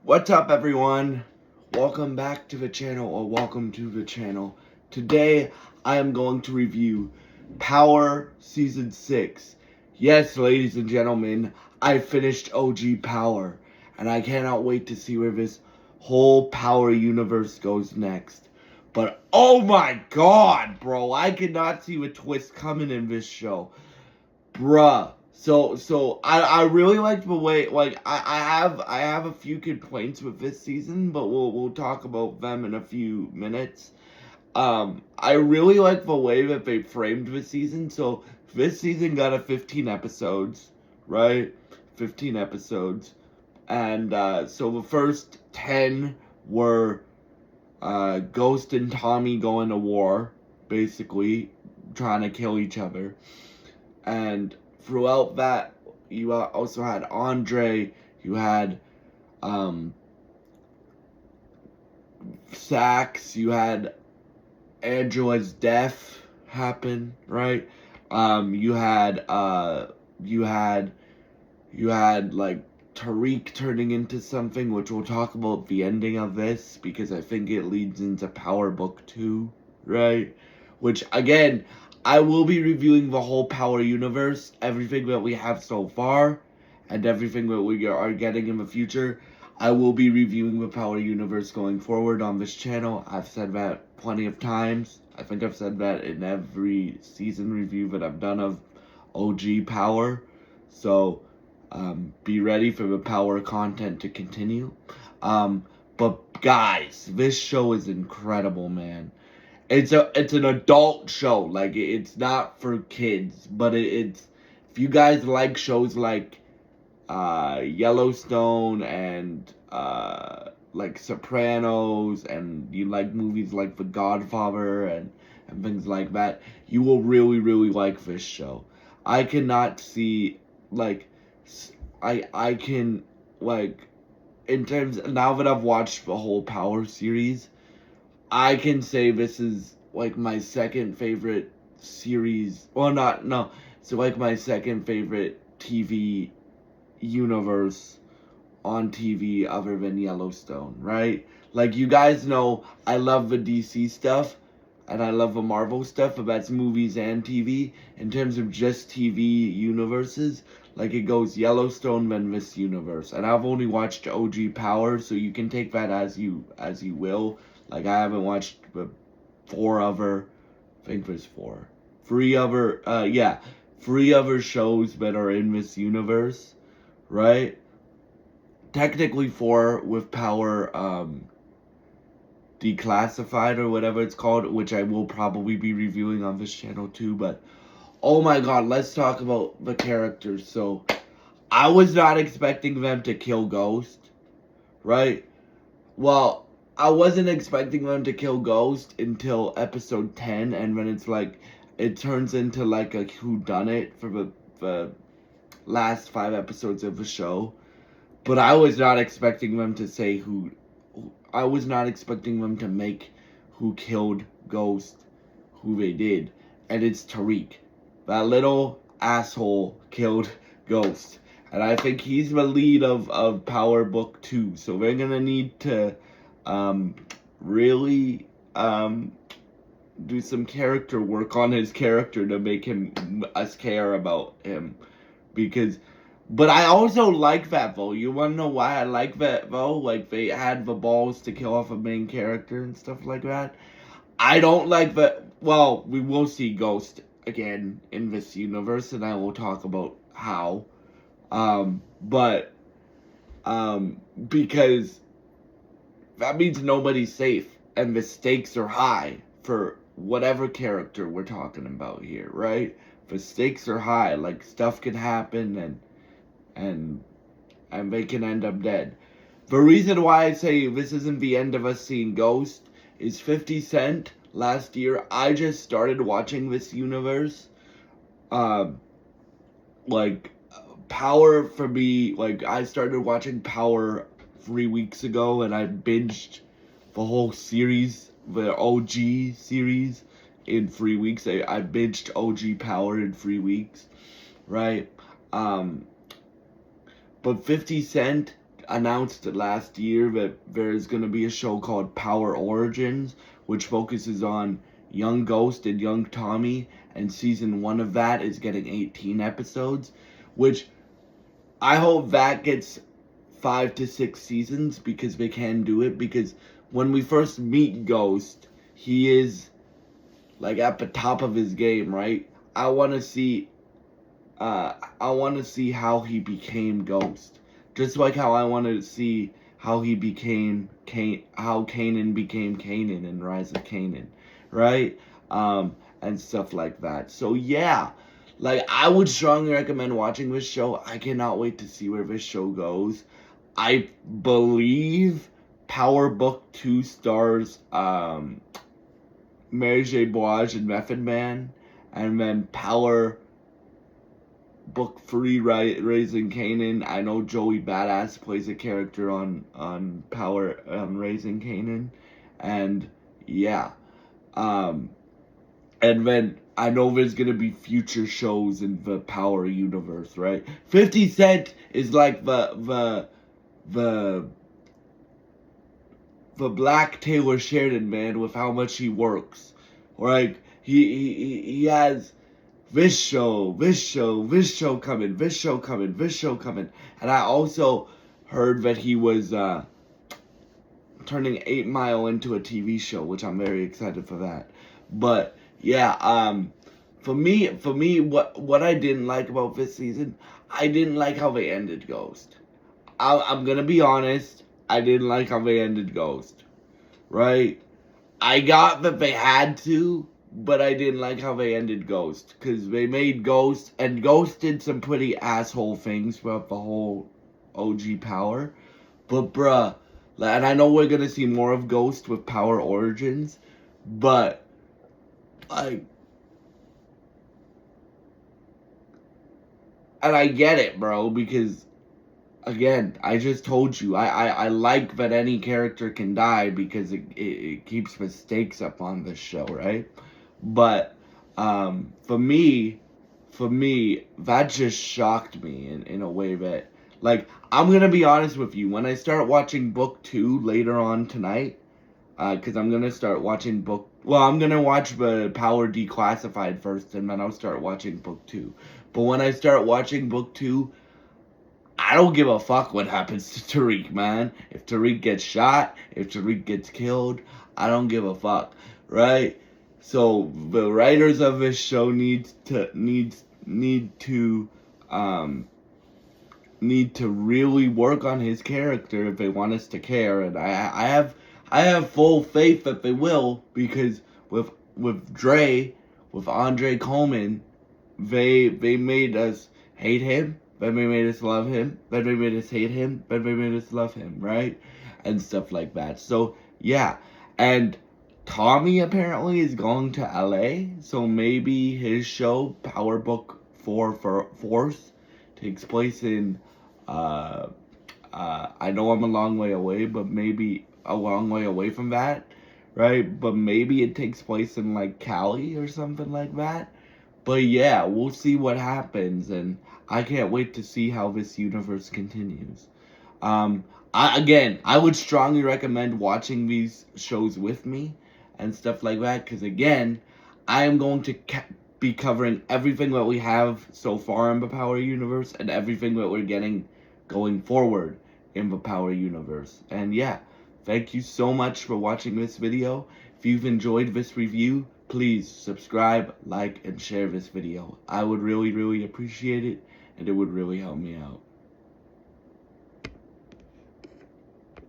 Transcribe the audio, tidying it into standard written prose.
What's up, everyone? Welcome back to the channel, or welcome to the channel. Today, I am going to review Power Season 6. Yes, ladies and gentlemen, I finished OG Power, and I cannot wait to see where this whole Power universe goes next. But oh my god, bro, I could not see a twist coming in this show. Bruh. So I really liked the way, like, I have a few complaints with this season, but we'll talk about them in a few minutes. I really like the way that they framed the season. So this season got a 15 episodes, right? 15 episodes. And so the first 10 were Ghost and Tommy going to war, basically trying to kill each other. And throughout that, you also had Andre, you had Sax, you had Angela's death happen, right? You had like Tariq turning into something, which we'll talk about the ending of this, because I think it leads into Power Book 2, right? Which, again, I will be reviewing the whole Power universe, everything that we have so far, and everything that we are getting in the future. I will be reviewing the Power universe going forward on this channel. I've said that plenty of times. I think I've said that in every season review that I've done of OG Power. So, be ready for the Power content to continue. But guys, this show is incredible, man. It's an adult show. Like, it's not for kids, but it's, if you guys like shows like Yellowstone and like Sopranos, and you like movies like The Godfather and things like that, you will really like this show. I cannot see, like, I can, like, in terms, now that I've watched the whole Power series, I can say this is like my second favorite series. Well, not no. So like my second favorite TV universe on TV other than Yellowstone, right? Like, you guys know I love the DC stuff and I love the Marvel stuff, but that's movies and TV. In terms of just TV universes, like, it goes Yellowstone, then this universe. And I've only watched OG Power, so you can take that as you will. Like, I haven't watched the four other, I think there's four. Three other shows that are in this universe, right? Technically four with Power Declassified, or whatever it's called, which I will probably be reviewing on this channel too. But oh my god, let's talk about the characters. So I was not expecting them to kill Ghost, right? Well, I wasn't expecting them to kill Ghost until episode 10, and when it's like, it turns into like a whodunit for the last 5 episodes of the show. But I was not expecting them to say who. I was not expecting them to make who killed Ghost who they did. And it's Tariq. That little asshole killed Ghost. And I think he's the lead of Power Book 2. So they're going to need to really do some character work on his character to make us care about him. Because, but I also like that, though. You want to know why I like that, though? Like, they had the balls to kill off a main character and stuff like that. I don't like that. Well, we will see Ghost again in this universe, and I will talk about how. But because that means nobody's safe, and the stakes are high for whatever character we're talking about here, right? The stakes are high. Like, stuff can happen, and they can end up dead. The reason why I say this isn't the end of us seeing Ghost is 50 Cent last year. I just started watching this universe. Like, Power for me, like, I started watching Power 3 weeks ago, and I binged the whole series, the OG series, in 3 weeks. I binged OG Power in 3 weeks, right? But 50 Cent announced last year that there's going to be a show called Power Origins, which focuses on young Ghost and young Tommy, and season 1 of that is getting 18 episodes, which I hope that gets 5 to 6 seasons, because they can do it. Because when we first meet Ghost, he is like at the top of his game, right? I want to see how he became Ghost, just like how I want to see how he became how Kanan became Kanan in Rise of Kanan, right? And stuff like that. So yeah, like, I would strongly recommend watching this show. I cannot wait to see where this show goes. I believe Power Book 2 stars Mary J. Blige and Method Man, and then Power Book 3 Raising Kanan. I know Joey Badass plays a character on Power Raising Kanan, and yeah, and then I know there's gonna be future shows in the Power universe, right? 50 Cent is like the Black Taylor Sheridan, man, with how much he works. Right? He has this show coming, this show coming. And I also heard that he was turning 8 Mile into a TV show, which I'm very excited for that. But yeah, for me, what I didn't like about this season, I didn't like how they ended Ghost. I'm gonna be honest, I didn't like how they ended Ghost, right? I got that they had to, but I didn't like how they ended Ghost, because they made Ghost, and Ghost did some pretty asshole things throughout the whole OG Power, but bruh, and I know we're gonna see more of Ghost with Power Origins, but, like, and I get it, bro, because, again, I just told you, I like that any character can die, because it keeps the stakes up on this show, right? But for me, that just shocked me in a way that, like, I'm gonna be honest with you, when I start watching book 2 later on tonight, because I'm gonna start watching I'm gonna watch the Power Declassified first, and then I'll start watching book 2. But when I start watching book 2, I don't give a fuck what happens to Tariq, man. If Tariq gets shot, if Tariq gets killed, I don't give a fuck, right? So the writers of this show need to really work on his character if they want us to care, and I have full faith that they will, because with Dre, with Andre Coleman, they made us hate him, then they made us love him, then they made us hate him, then they made us love him, right? And stuff like that. So yeah, and Tommy apparently is going to LA, so maybe his show, Power Book 4 for Force, takes place in, I know I'm a long way away, but maybe a long way away from that, right? But maybe it takes place in, like, Cali or something like that. But yeah, we'll see what happens, and I can't wait to see how this universe continues. I would strongly recommend watching these shows with me and stuff like that, because again, I am going to be covering everything that we have so far in the Power Universe, and everything that we're getting going forward in the Power Universe. And yeah, thank you so much for watching this video. If you've enjoyed this review, please subscribe, like, and share this video. I would really, really appreciate it, and it would really help me out.